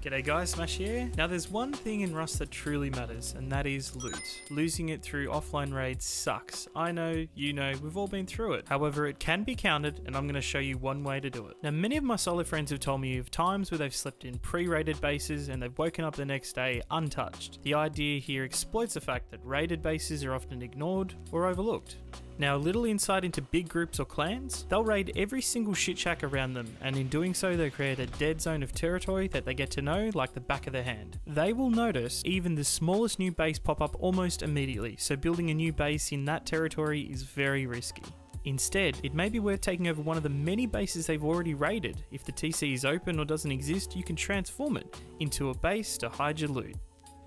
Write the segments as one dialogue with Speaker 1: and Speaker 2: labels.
Speaker 1: G'day guys, Smash here. Now there's one thing in Rust that truly matters, and that is loot. Losing it through offline raids sucks. I know, you know, we've all been through it. However, it can be countered, and I'm going to show you one way to do it. Now many of my solo friends have told me of times where they've slept in pre-raided bases and they've woken up the next day untouched. The idea here exploits the fact that raided bases are often ignored or overlooked. Now a little insight into big groups or clans, they'll raid every single shit shack around them, and in doing so they create a dead zone of territory that they get to know like the back of their hand. They will notice even the smallest new base pop up almost immediately, so building a new base in that territory is very risky. Instead, it may be worth taking over one of the many bases they've already raided. If the TC is open or doesn't exist, you can transform it into a base to hide your loot.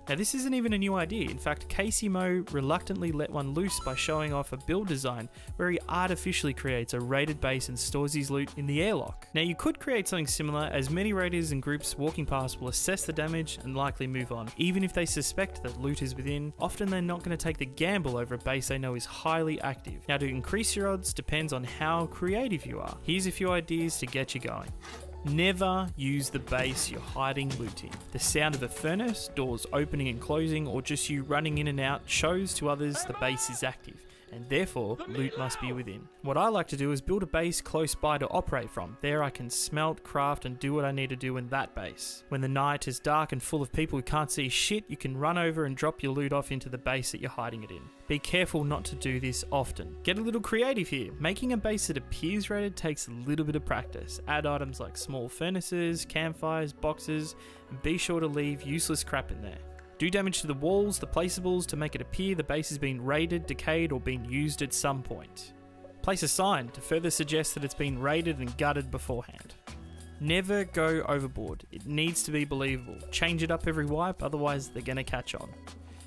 Speaker 1: Now this isn't even a new idea. In fact, KCMO reluctantly let one loose by showing off a build design where he artificially creates a raided base and stores his loot in the airlock. Now you could create something similar, as many raiders and groups walking past will assess the damage and likely move on. Even if they suspect that loot is within, often they're not going to take the gamble over a base they know is highly active. Now to increase your odds depends on how creative you are. Here's a few ideas to get you going. Never use the base you're hiding loot in. The sound of a furnace, doors opening and closing, or just you running in and out shows to others the base is active, and therefore loot must be within. What I like to do is build a base close by to operate from. There I can smelt, craft and do what I need to do in that base. When the night is dark and full of people who can't see shit, you can run over and drop your loot off into the base that you're hiding it in. Be careful not to do this often. Get a little creative here. Making a base that appears raided takes a little bit of practice. Add items like small furnaces, campfires, boxes, and be sure to leave useless crap in there. Do damage to the walls, the placeables to make it appear the base has been raided, decayed, or been used at some point. Place a sign to further suggest that it's been raided and gutted beforehand. Never go overboard. It needs to be believable. Change it up every wipe, otherwise they're gonna catch on.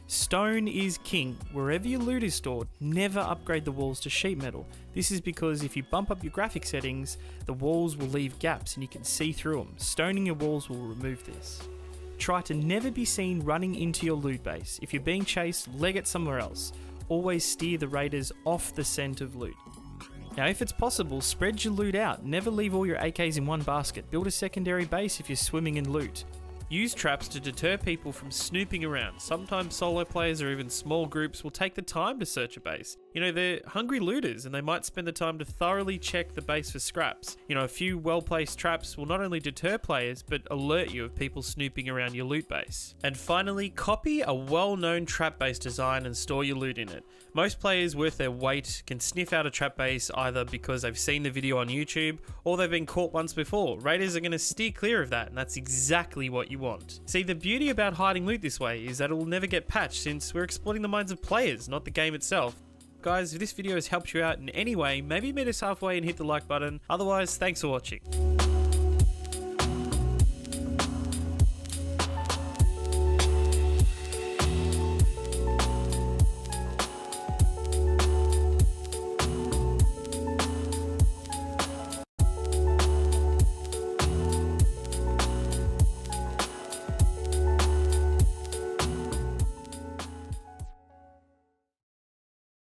Speaker 1: Stone is king. Wherever your loot is stored, never upgrade the walls to sheet metal. This is because if you bump up your graphic settings, the walls will leave gaps and you can see through them. Stoning your walls will remove this. Try to never be seen running into your loot base. If you're being chased, leg it somewhere else. Always steer the raiders off the scent of loot. Now if it's possible, spread your loot out. Never leave all your AKs in one basket. Build a secondary base if you're swimming in loot. Use traps to deter people from snooping around. Sometimes solo players or even small groups will take the time to search a base. You know, they're hungry looters and they might spend the time to thoroughly check the base for scraps. You know, a few well-placed traps will not only deter players, but alert you of people snooping around your loot base. And finally, copy a well-known trap-based design and store your loot in it. Most players worth their weight can sniff out a trap base either because they've seen the video on YouTube or they've been caught once before. Raiders are going to steer clear of that, and that's exactly what you want. See, the beauty about hiding loot this way is that it will never get patched, since we're exploiting the minds of players, not the game itself. Guys, if this video has helped you out in any way, maybe meet us halfway and hit the like button. Otherwise, thanks for watching.